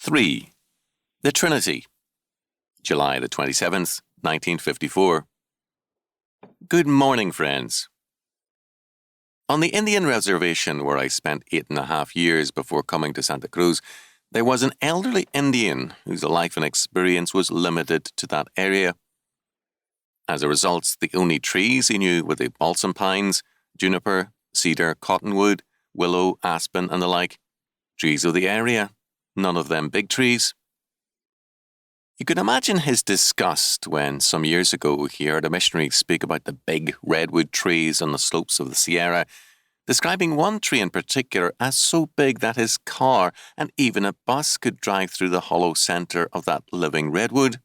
3. The Trinity, July the 27th, 1954. Good morning, friends. On the Indian reservation where I spent 8.5 years before coming to Santa Cruz, there was an elderly Indian whose life and experience was limited to that area. As a result, the only trees he knew were the balsam pines, juniper, cedar, cottonwood, willow, aspen, and the like. Trees of the area, none of them big trees. You can imagine his disgust when, some years ago, he heard a missionary speak about the big redwood trees on the slopes of the Sierra, describing one tree in particular as so big that his car and even a bus could drive through the hollow centre of that living redwood.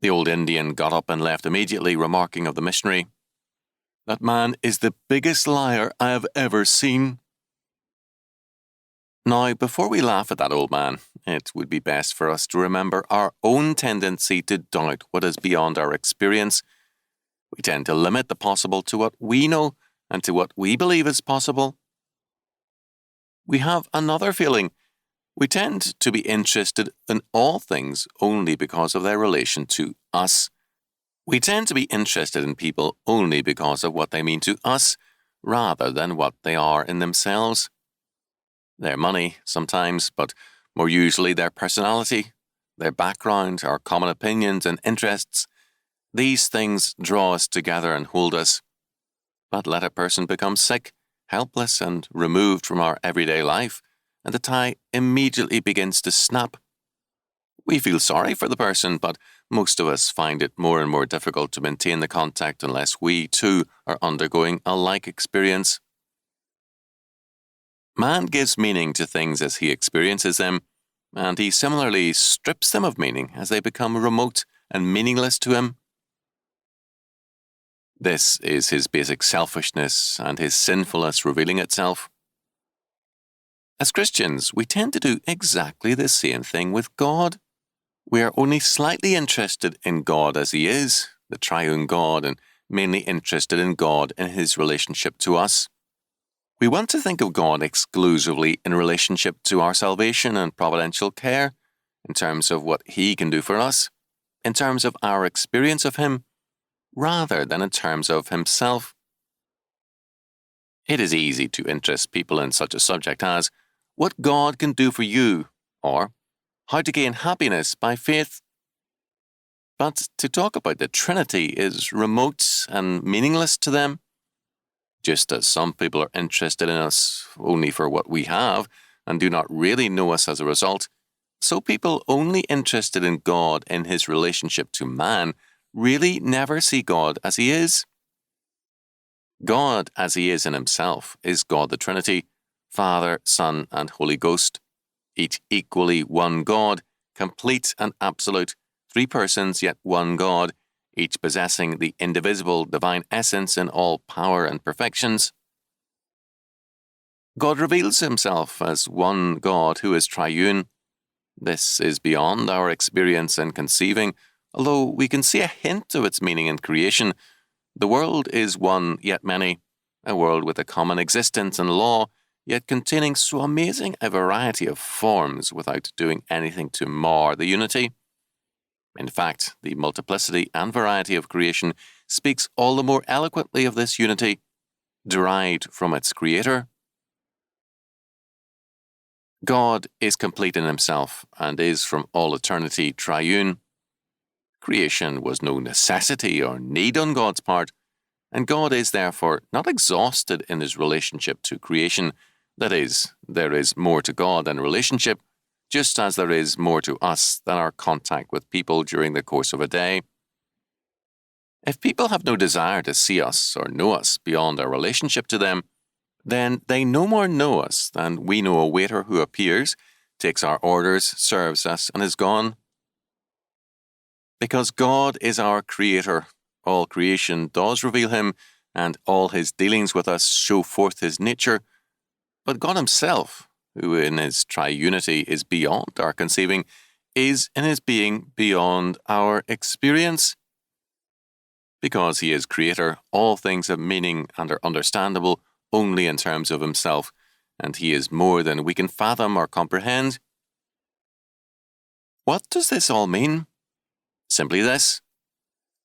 The old Indian got up and left immediately, remarking of the missionary, "That man is the biggest liar I have ever seen." Now, before we laugh at that old man, it would be best for us to remember our own tendency to doubt what is beyond our experience. We tend to limit the possible to what we know and to what we believe is possible. We have another feeling. We tend to be interested in all things only because of their relation to us. We tend to be interested in people only because of what they mean to us, rather than what they are in themselves. Their money, sometimes, but more usually their personality, their background, our common opinions and interests. These things draw us together and hold us. But let a person become sick, helpless, and removed from our everyday life, and the tie immediately begins to snap. We feel sorry for the person, but most of us find it more and more difficult to maintain the contact unless we, too, are undergoing a like experience. Man gives meaning to things as he experiences them, and he similarly strips them of meaning as they become remote and meaningless to him. This is his basic selfishness and his sinfulness revealing itself. As Christians, we tend to do exactly the same thing with God. We are only slightly interested in God as he is, the triune God, and mainly interested in God in his relationship to us. We want to think of God exclusively in relationship to our salvation and providential care, in terms of what he can do for us, in terms of our experience of him, rather than in terms of himself. It is easy to interest people in such a subject as what God can do for you, or how to gain happiness by faith. But to talk about the Trinity is remote and meaningless to them. Just as some people are interested in us only for what we have and do not really know us as a result, so people only interested in God in his relationship to man really never see God as he is. God as he is in himself is God the Trinity, Father, Son, and Holy Ghost, each equally one God, complete and absolute, three persons yet one God, each possessing the indivisible divine essence in all power and perfections. God reveals himself as one God who is triune. This is beyond our experience and conceiving, although we can see a hint of its meaning in creation. The world is one yet many, a world with a common existence and law, yet containing so amazing a variety of forms without doing anything to mar the unity. In fact, the multiplicity and variety of creation speaks all the more eloquently of this unity, derived from its creator. God is complete in himself and is from all eternity triune. Creation was no necessity or need on God's part, and God is therefore not exhausted in his relationship to creation. That is, there is more to God than relationship, just as there is more to us than our contact with people during the course of a day. If people have no desire to see us or know us beyond our relationship to them, then they no more know us than we know a waiter who appears, takes our orders, serves us, and is gone. Because God is our creator, all creation does reveal him, and all his dealings with us show forth his nature. But God himself, who in his triunity is beyond our conceiving, is in his being beyond our experience. Because he is creator, all things have meaning and are understandable only in terms of himself, and he is more than we can fathom or comprehend. What does this all mean? Simply this.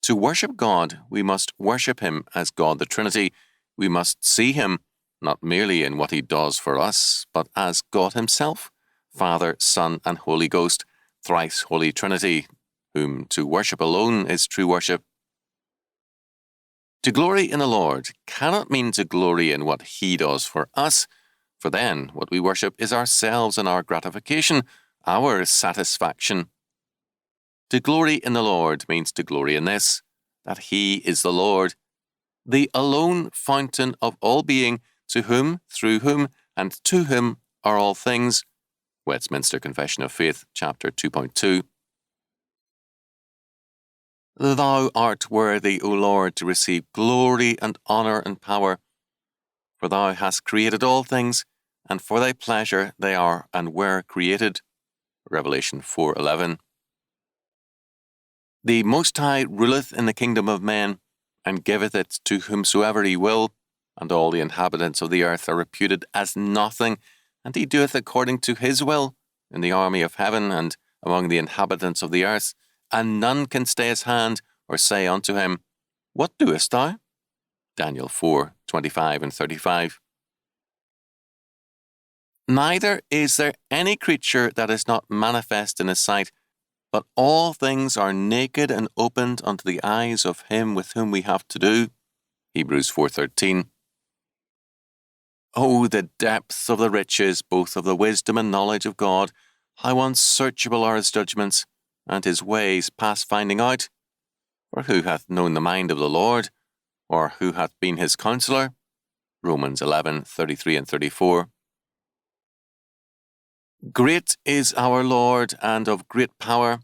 To worship God, we must worship him as God the Trinity. We must see him not merely in what he does for us, but as God himself, Father, Son, and Holy Ghost, thrice Holy Trinity, whom to worship alone is true worship. To glory in the Lord cannot mean to glory in what he does for us, for then what we worship is ourselves and our gratification, our satisfaction. To glory in the Lord means to glory in this, that he is the Lord, the alone fountain of all being, to whom, through whom, and to whom are all things. Westminster Confession of Faith, chapter 2.2. Thou art worthy, O Lord, to receive glory and honour and power, for thou hast created all things, and for thy pleasure they are and were created. Revelation 4:11. The Most High ruleth in the kingdom of men, and giveth it to whomsoever he will, and all the inhabitants of the earth are reputed as nothing, and he doeth according to his will in the army of heaven and among the inhabitants of the earth, and none can stay his hand or say unto him, What doest thou? Daniel 4:25 and 35. Neither is there any creature that is not manifest in his sight, but all things are naked and opened unto the eyes of him with whom we have to do. Hebrews 4:13. Oh, the depth of the riches, both of the wisdom and knowledge of God! How unsearchable are his judgments, and his ways past finding out. For who hath known the mind of the Lord, or who hath been his counsellor? Romans 11:33 and 34. Great is our Lord, and of great power.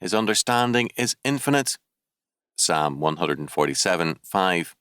His understanding is infinite. Psalm 147:5.